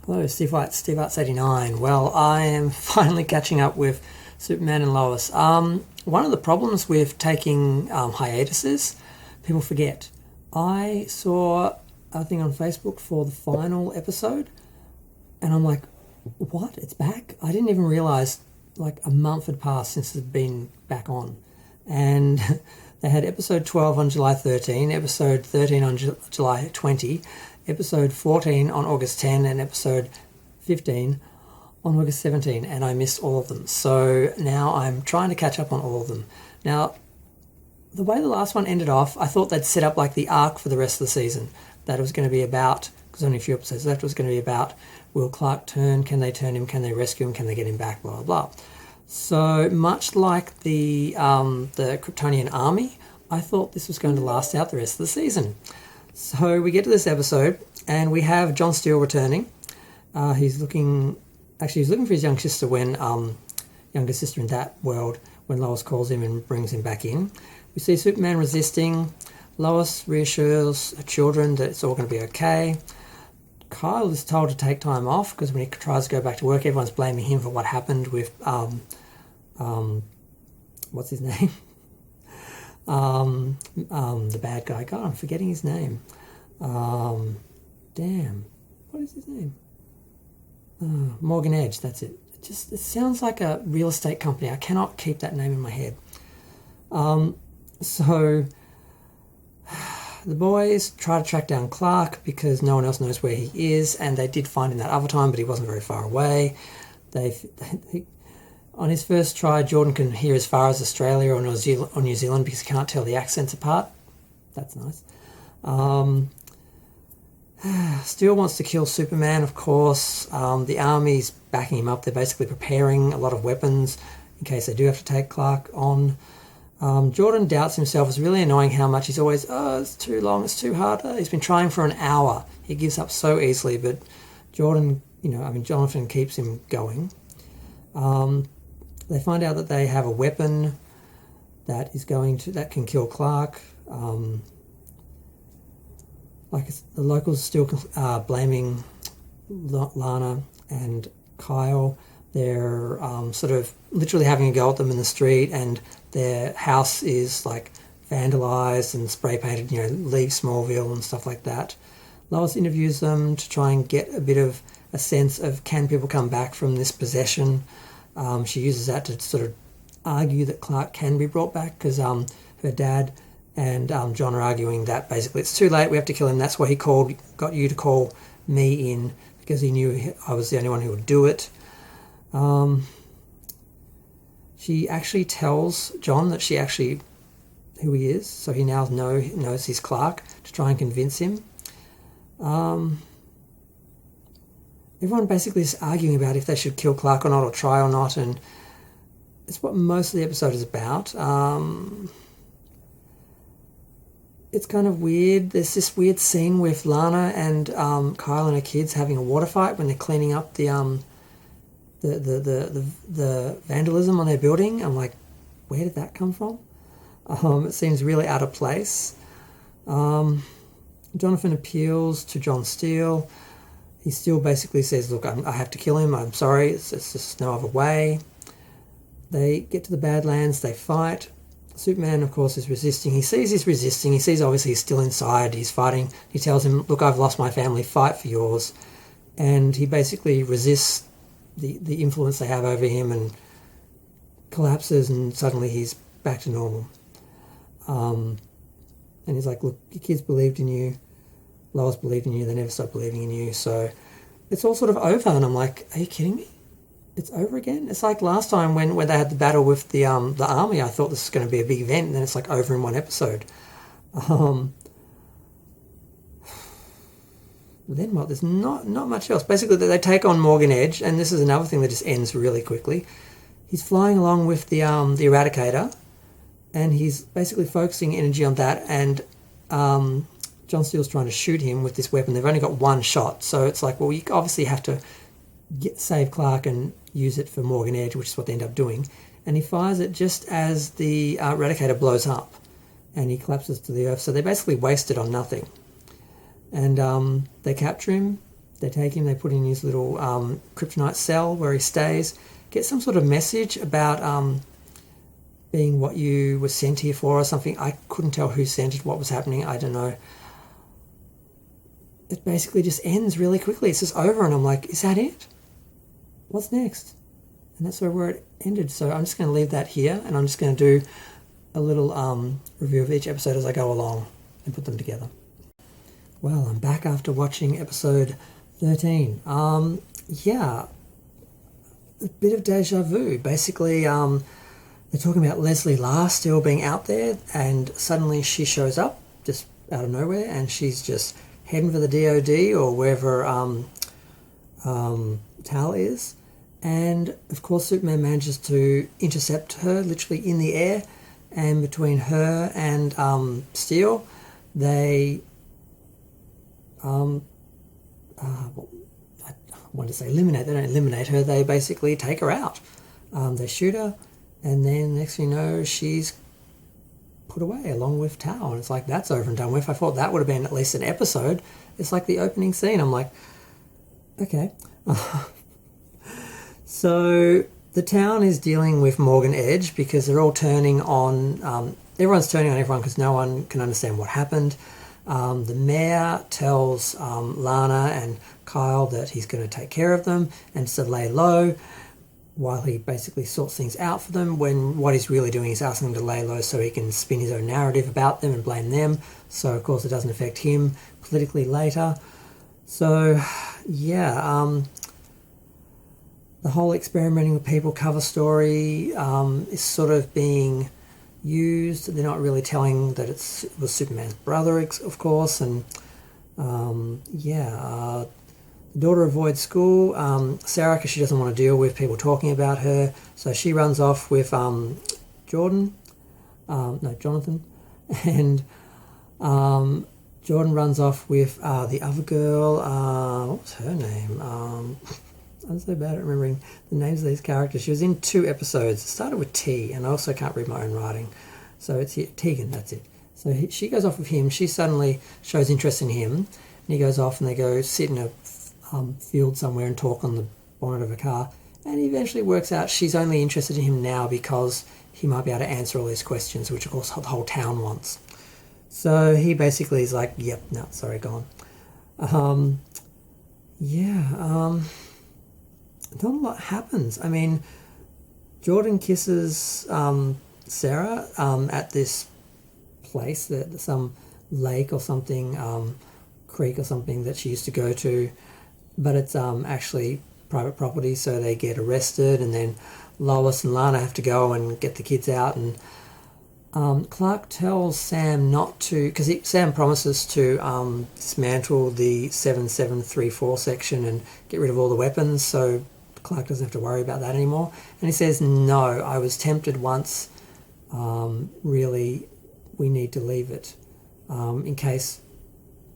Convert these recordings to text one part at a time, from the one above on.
Hello, Steve Arts 89. Well, I am finally catching up with Superman and Lois. One of the problems with taking hiatuses, people forget. I saw a thing on Facebook for the final episode, and I'm like, what? It's back? I didn't even realise like a month had passed since it had been back on. And they had episode 12 on July 13, episode 13 on July 20, episode 14 on August 10, and episode 15 on August 17, and I missed all of them. So now I'm trying to catch up on all of them. Now, the way the last one ended off, I thought they'd set up like the arc for the rest of the season. That it was going to be about, because only a few episodes left, it was going to be about, will Clark turn? Can they turn him? Can they rescue him? Can they get him back? Blah, blah, blah. So much like the Kryptonian army, I thought this was going to last out the rest of the season. So we get to this episode, and we have John Steele returning. He's looking for his younger sister in that world, when Lois calls him and brings him back in. We see Superman resisting. Lois reassures her children that it's all going to be okay. Kyle is told to take time off because when he tries to go back to work, everyone's blaming him for what happened with what's his name? The bad guy. God, I'm forgetting his name. What is his name? Morgan Edge, that's it. It sounds like a real estate company. I cannot keep that name in my head. So the boys try to track down Clark because no one else knows where he is, and they did find him that other time, but he wasn't very far away. On his first try, Jordan can hear as far as Australia or New Zealand because he can't tell the accents apart. That's nice. Steele wants to kill Superman, of course. The army's backing him up. They're basically preparing a lot of weapons in case they do have to take Clark on. Jordan doubts himself. It's really annoying how much he's always, it's too long, it's too hard. He's been trying for an hour. He gives up so easily, but Jonathan keeps him going. They find out that they have a weapon that can kill Clark. The locals still blaming Lana and Kyle. They're sort of literally having a go at them in the street, and their house is like vandalized and spray painted, leave Smallville and stuff like that. Lois interviews them to try and get a bit of a sense of can people come back from this possession. She uses that to sort of argue that Clark can be brought back because her dad and John are arguing that basically it's too late, we have to kill him. That's why he got you to call me in, because he knew I was the only one who would do it. She actually tells John that who he is, so he now knows he's Clark, to try and convince him. Everyone basically is arguing about if they should kill Clark or not, or try or not, and it's what most of the episode is about. It's kind of weird. There's this weird scene with Lana and Kyle and her kids having a water fight when they're cleaning up the vandalism on their building. I'm like, where did that come from? It seems really out of place. Jonathan appeals to John Steele. He still basically says, look, I have to kill him. I'm sorry. It's just no other way. They get to the Badlands. They fight. Superman, of course, is resisting. He sees he's resisting. He sees obviously he's still inside. He's fighting. He tells him, look, I've lost my family. Fight for yours. And he basically resists the influence they have over him and collapses, and suddenly he's back to normal. And he's like, look, your kids believed in you. Lois believed in you. They never stopped believing in you. So it's all sort of over. And I'm like, are you kidding me? It's over again? It's like last time when they had the battle with the army. I thought this was going to be a big event, and then it's like over in one episode. Then what? There's not much else. Basically, they take on Morgan Edge, and this is another thing that just ends really quickly. He's flying along with the Eradicator, and he's basically focusing energy on that, and John Steele's trying to shoot him with this weapon. They've only got one shot, so it's like, well, you obviously have to save Clark and use it for Morgan Edge, which is what they end up doing. And he fires it just as the Eradicator blows up, and he collapses to the earth. So they basically waste it on nothing. And they capture him, They take him, they put him in his little kryptonite cell where he stays, get some sort of message about being what you were sent here for or something. I couldn't tell who sent it, what was happening, I don't know. It basically just ends really quickly. It's just over, and I'm like, is that it? What's next? And that's where it ended. So I'm just going to leave that here, and I'm just going to do a little review of each episode as I go along and put them together. Well, I'm back after watching episode 13. Yeah, a bit of deja vu. Basically, they're talking about Leslie Larr still being out there, and suddenly she shows up just out of nowhere, and she's just heading for the DOD or wherever Tal is. And of course Superman manages to intercept her literally in the air, and between her and Steel, they I wanted to say eliminate. They don't eliminate her, they basically take her out. They shoot her, and then next thing you know, she's put away along with Tao, and it's like, that's over and done with. I thought that would have been at least an episode. It's like the opening scene. I'm like, okay. So the town is dealing with Morgan Edge because they're all turning on, everyone's turning on everyone because no one can understand what happened. The mayor tells Lana and Kyle that he's going to take care of them and to lay low while he basically sorts things out for them, when what he's really doing is asking them to lay low so he can spin his own narrative about them and blame them. So of course it doesn't affect him politically later. So yeah, the whole experimenting with people cover story is sort of being used. They're not really telling that it was Superman's brother, of course, and the daughter avoids school, Sarah, because she doesn't want to deal with people talking about her, so she runs off with Jonathan, and Jordan runs off with the other girl, what was her name? I'm so bad at remembering the names of these characters. She was in 2 episodes. It started with T, and I also can't read my own writing. So it's Tegan, that's it. So she goes off with him. She suddenly shows interest in him, and he goes off, and they go sit in a field somewhere and talk on the bonnet of a car. And he eventually works out she's only interested in him now because he might be able to answer all these questions, which of course the whole town wants. So he basically is like, yep, no, sorry, gone. Not a lot happens. I mean, Jordan kisses Sarah at this place, some lake or something, creek or something that she used to go to, but it's actually private property, so they get arrested, and then Lois and Lana have to go and get the kids out, and Clark tells Sam not to, because Sam promises to dismantle the 7734 section and get rid of all the weapons, so Clark doesn't have to worry about that anymore. And he says, no, I was tempted once, really, we need to leave it in case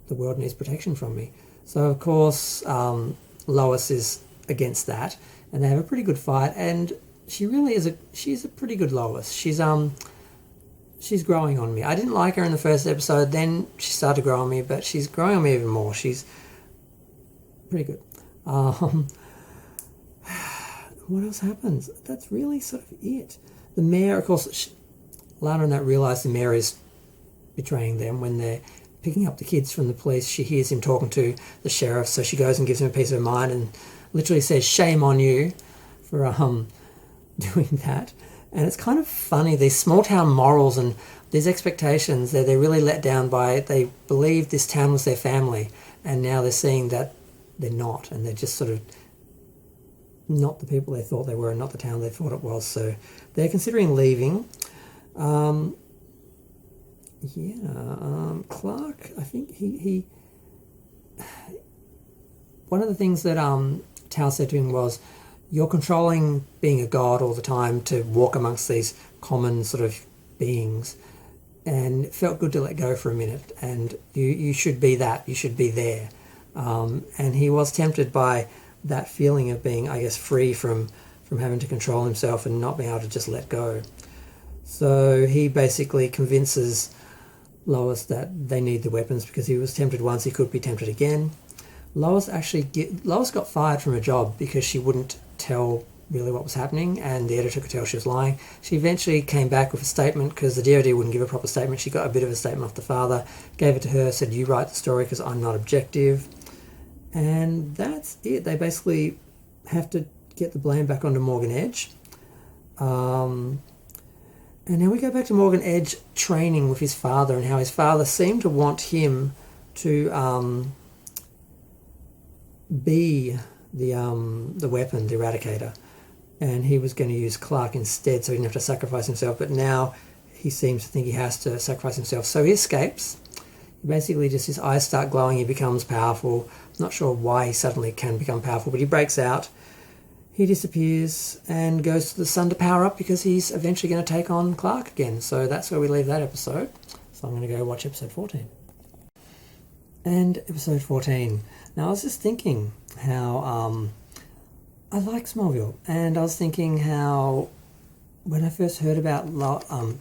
the world needs protection from me. So of course Lois is against that, and they have a pretty good fight, and she really is she's a pretty good Lois. She's growing on me. I didn't like her in the first episode, then she started to grow on me, but she's growing on me even more. She's pretty good. What else happens? That's really sort of it. The mayor, of course, Lana and that realise the mayor is betraying them when they're picking up the kids from the police. She hears him talking to the sheriff, so she goes and gives him a piece of her mind and literally says, shame on you for doing that. And it's kind of funny, these small town morals and these expectations that they're really let down by. They believed this town was their family, and now they're seeing that they're not, and they're just sort of not the people they thought they were, and not the town they thought it was. So they're considering leaving. Clark, I think he one of the things that Tal said to him was, you're controlling being a god all the time to walk amongst these common sort of beings, and it felt good to let go for a minute, and you should be that, you should be there. And he was tempted by that feeling of being, I guess, free from having to control himself and not being able to just let go. So he basically convinces Lois that they need the weapons because he was tempted once, he could be tempted again. Lois got fired from her job because she wouldn't tell really what was happening, and the editor could tell she was lying. She eventually came back with a statement because the DoD wouldn't give a proper statement. She got a bit of a statement off the father, gave it to her, said, "You write the story because I'm not objective." And that's it. They basically have to get the blame back onto Morgan Edge. And now we go back to Morgan Edge training with his father, and how his father seemed to want him to be the weapon, the Eradicator, and he was going to use Clark instead, so he didn't have to sacrifice himself. But now he seems to think he has to sacrifice himself, so he escapes. Basically, just his eyes start glowing. He becomes powerful. Not sure why he suddenly can become powerful, but he breaks out. He disappears and goes to the sun to power up because he's eventually going to take on Clark again. So that's where we leave that episode. So I'm going to go watch episode 14. And episode 14. Now, I was just thinking how I like Smallville, and I was thinking how when I first heard about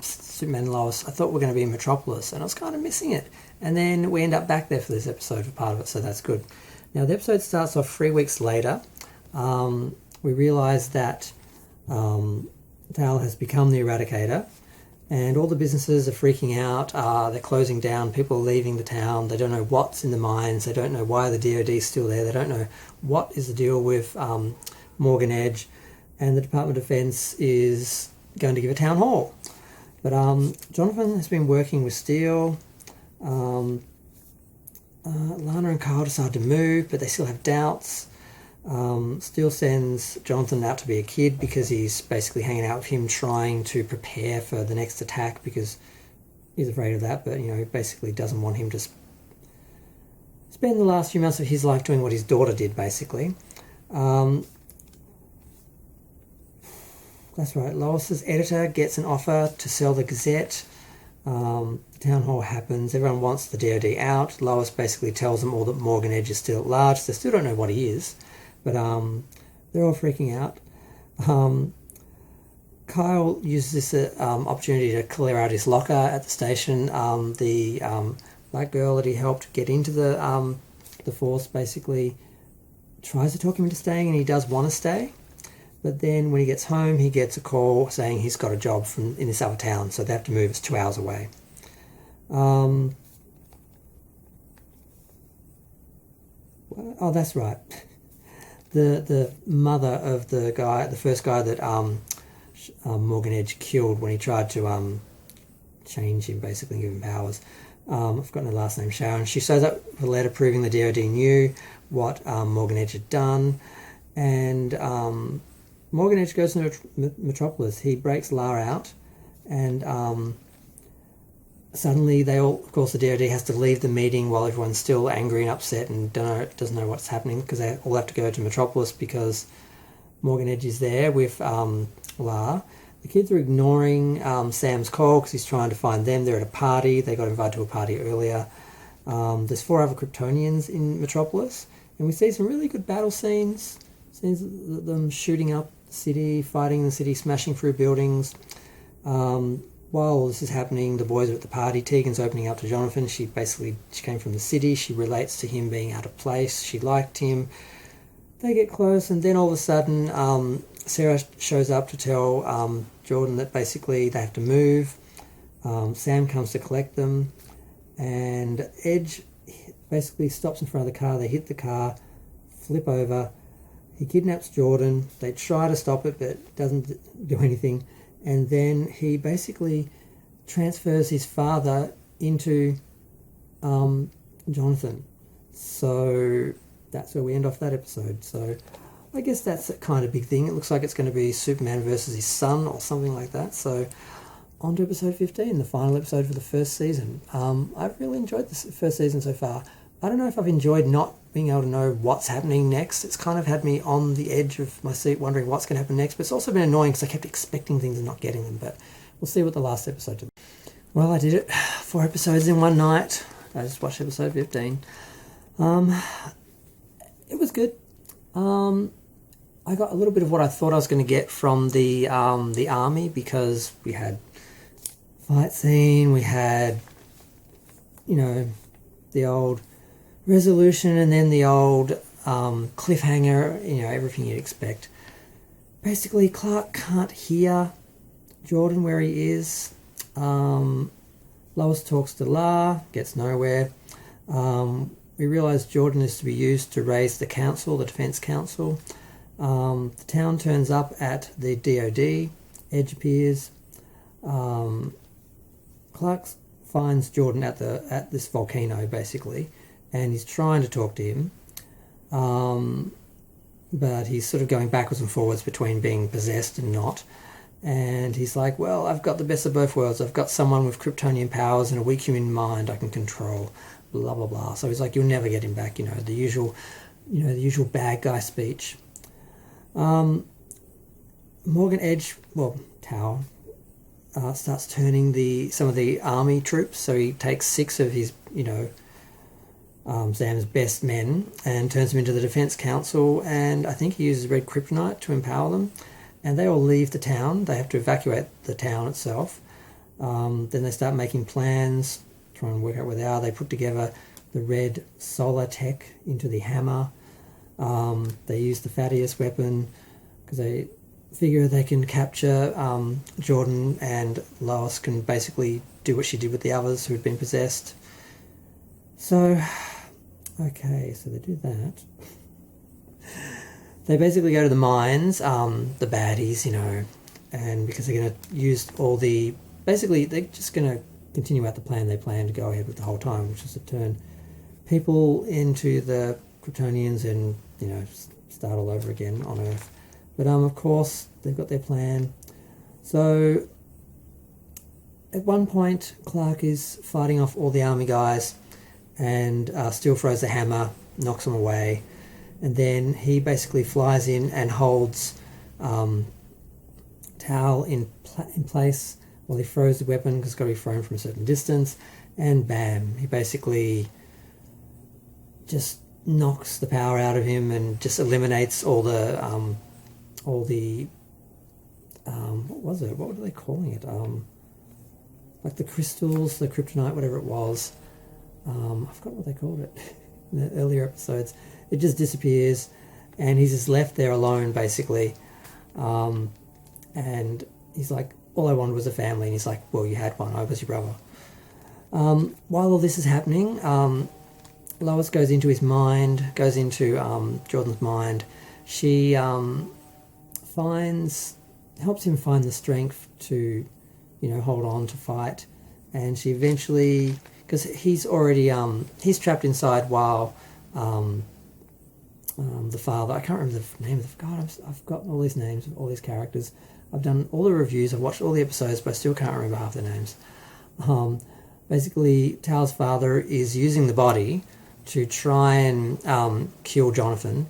Superman and Lois, I thought we were going to be in Metropolis, and I was kind of missing it. And then we end up back there for this episode for part of it, so that's good. Now, the episode starts off 3 weeks later. We realise that Val has become the Eradicator, and all the businesses are freaking out. They're closing down. People are leaving the town. They don't know what's in the mines. They don't know why the DoD is still there. They don't know what is the deal with Morgan Edge. And the Department of Defense is going to give a town hall. But Jonathan has been working with Steele. Lana and Kyle decide to move, but they still have doubts. Steele sends Jonathan out to be a kid because he's basically hanging out with him, trying to prepare for the next attack because he's afraid of that, but he basically doesn't want him to spend the last few months of his life doing what his daughter did, basically. That's right, Lois's editor gets an offer to sell the Gazette. The town hall happens. Everyone wants the DoD out. Lois basically tells them all that Morgan Edge is still at large. They still don't know what he is, but they're all freaking out. Kyle uses this opportunity to clear out his locker at the station. The black girl that he helped get into the force basically tries to talk him into staying, and he does want to stay. But then when he gets home, he gets a call saying he's got a job in this other town, so they have to move. It's 2 hours away. Oh, that's right. The mother of the first guy that Morgan Edge killed when he tried to change him, basically give him powers. I've forgotten her last name, Sharon. She shows up with a letter proving the DoD knew what Morgan Edge had done, and Morgan Edge goes into Metropolis. He breaks La out, and suddenly of course the DoD has to leave the meeting while everyone's still angry and upset and doesn't know what's happening, because they all have to go to Metropolis because Morgan Edge is there with La. The kids are ignoring Sam's call because he's trying to find them. They're at a party. They got invited to a party earlier. There's 4 other Kryptonians in Metropolis, and we see some really good battle scenes of them shooting up the city, fighting in the city, smashing through buildings. While this is happening, the boys are at the party. Tegan's opening up to Jonathan. She came from the city. She relates to him being out of place. She liked him. They get close, and then all of a sudden Sarah shows up to tell Jordan that basically they have to move. Sam comes to collect them, and Edge basically stops in front of the car. They hit the car, flip over. He kidnaps Jordan. They try to stop it, but it doesn't do anything. And then he basically transfers his father into Jonathan. So that's where we end off that episode. So I guess that's a kind of big thing. It looks like it's going to be Superman versus his son or something like that. So on to episode 15, the final episode for the first season. I've really enjoyed this first season so far. I don't know if I've enjoyed not being able to know what's happening next. It's kind of had me on the edge of my seat wondering what's going to happen next, but it's also been annoying because I kept expecting things and not getting them. But we'll see what the last episode did. Well, I did it. 4 episodes in one night. I just watched episode 15. It was good. I got a little bit of what I thought I was going to get from the army, because we had fight scene, we had, the old resolution, and then the old cliffhanger, everything you'd expect. Basically, Clark can't hear Jordan where he is. Lois talks to La, gets nowhere. We realise Jordan is to be used to raise the council, the Defence Council. The town turns up at the DOD. Edge appears. Clark finds Jordan at this volcano, basically, and he's trying to talk to him. But he's sort of going backwards and forwards between being possessed and not. And he's like, well, I've got the best of both worlds. I've got someone with Kryptonian powers and a weak human mind I can control, blah, blah, blah. So he's like, you'll never get him back, the usual bad guy speech. Morgan Edge, Tau, starts turning some of the army troops. So he takes 6 of his, Sam's best men and turns them into the Defence Council, and I think he uses red kryptonite to empower them, and they all leave the town. They have to evacuate the town itself. Then they start making plans, trying to work out where they are. They put together the red solar tech into the hammer. They use the Thaddeus weapon because they figure they can capture Jordan, and Lois can basically do what she did with the others who had been possessed. So they do that. They basically go to the mines, the baddies, and because they're going to use all the... Basically, they're just going to continue out the plan they planned to go ahead with the whole time, which is to turn people into the Kryptonians and, start all over again on Earth. But, of course, they've got their plan. So, at one point, Clark is fighting off all the army guys, and Steel throws the hammer, knocks them away, and then he basically flies in and holds Tau in place while he throws the weapon, because it's got to be thrown from a certain distance, and bam, he basically just knocks the power out of him and just eliminates all the what was it? What were they calling it? Like the crystals, the kryptonite, whatever it was. I forgot what they called it in the earlier episodes. It just disappears, and he's just left there alone, basically. And he's like, all I wanted was a family. And he's like, well, you had one. I was your brother. While all this is happening, Lois goes into his mind, goes into Jordan's mind. She helps him find the strength to, hold on, to fight. And she eventually... because he's already he's trapped inside while the father, I can't remember the name of the... God, I've got all these names of all these characters. I've done all the reviews, I've watched all the episodes, but I still can't remember half the names. Basically, Tau's father is using the body to try and kill Jonathan,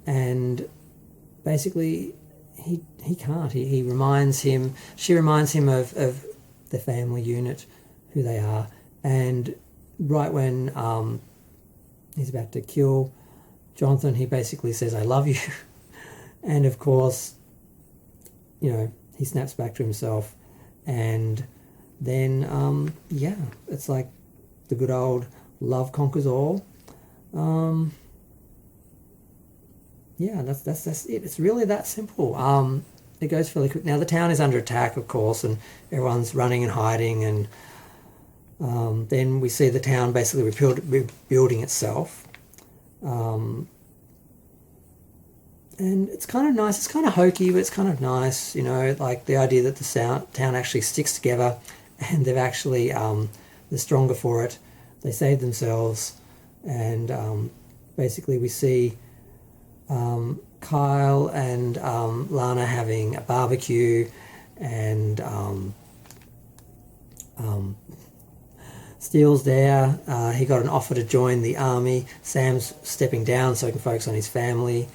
and basically he can't. She reminds him of the family unit, who they are. And right when he's about to kill Jonathan, he basically says, I love you. And of course, he snaps back to himself. And then, it's like the good old love conquers all. That's it. It's really that simple. It goes fairly quick. Now, the town is under attack, of course, and everyone's running and hiding, and then we see the town basically rebuilding itself. And it's kind of nice. It's kind of hokey, but it's kind of nice, like the idea that the town actually sticks together, and they've actually, they're stronger for it. They save themselves, and basically we see Kyle and Lana having a barbecue, and Steele's there. He got an offer to join the army. Sam's stepping down so he can focus on his family.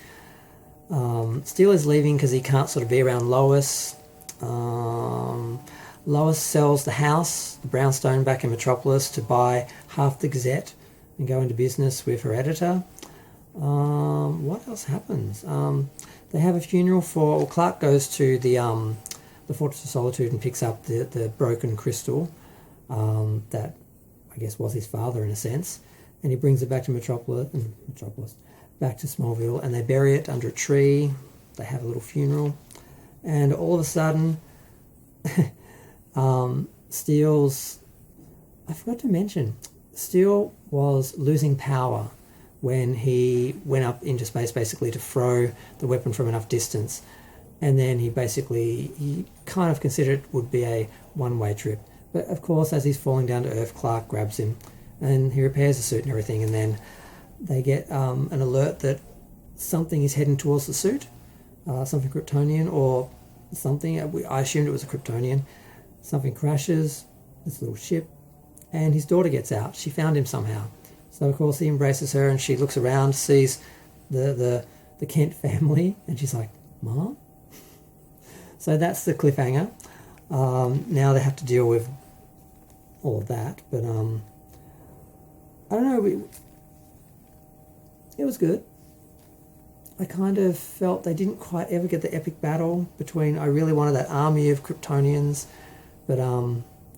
Steele is leaving because he can't sort of be around Lois. Lois sells the house, the brownstone back in Metropolis, to buy half the Gazette and go into business with her editor. What else happens? They have a funeral for... Clark goes to the Fortress of Solitude and picks up the broken crystal that I guess was his father in a sense. and he brings it back to Metropolis, back to Smallville, and they bury it under a tree. They have a little funeral, and all of a sudden, Steel's... I forgot to mention, Steel was losing power when he went up into space, basically to throw the weapon from enough distance. And then he kind of considered it would be a one-way trip. But of course, as he's falling down to Earth, Clark grabs him and he repairs the suit and everything. And then they get an alert that something is heading towards the suit, something Kryptonian or something. I assumed it was a Kryptonian. Something crashes, this little ship, and his daughter gets out. She found him somehow. So of course he embraces her, and she looks around, sees the Kent family, and she's like, "Mom?" So that's the cliffhanger. Now they have to deal with all of that, but I don't know. It was good. I kind of felt they didn't quite ever get the epic battle between. I really wanted that army of Kryptonians, but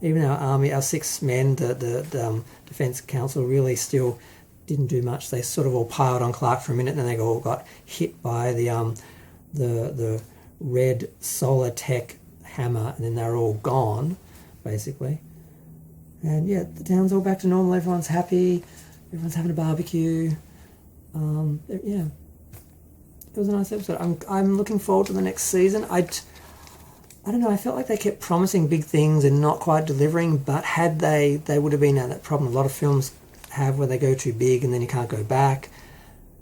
even our 6 men, the Defense Council, really still didn't do much. They sort of all piled on Clark for a minute, and then they all got hit by the red solar tech hammer, and then they're all gone, basically. And yeah, the town's all back to normal. Everyone's happy. Everyone's having a barbecue. Yeah, it was a nice episode. I'm looking forward to the next season. I don't know, I felt like they kept promising big things and not quite delivering, but had they would have been at that problem a lot of films have where they go too big and then you can't go back.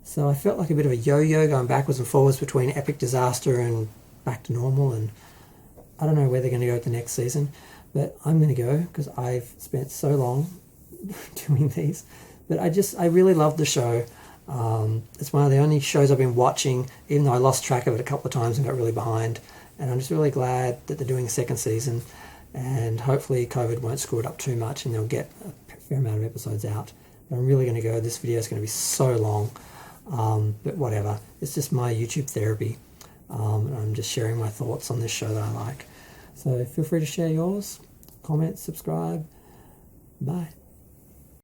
So I felt like a bit of a yo-yo going backwards and forwards between epic disaster and back to normal, and I don't know where they're going to go at the next season, but I'm going to go because I've spent so long doing these. But I really love the show. It's one of the only shows I've been watching, even though I lost track of it a couple of times and got really behind. And I'm just really glad that they're doing a second season, and hopefully COVID won't screw it up too much and they'll get a fair amount of episodes out. But I'm really going to go. This video is going to be so long, but whatever. It's just my YouTube therapy. And I'm just sharing my thoughts on this show that I like. So feel free to share yours, comment, subscribe. Bye.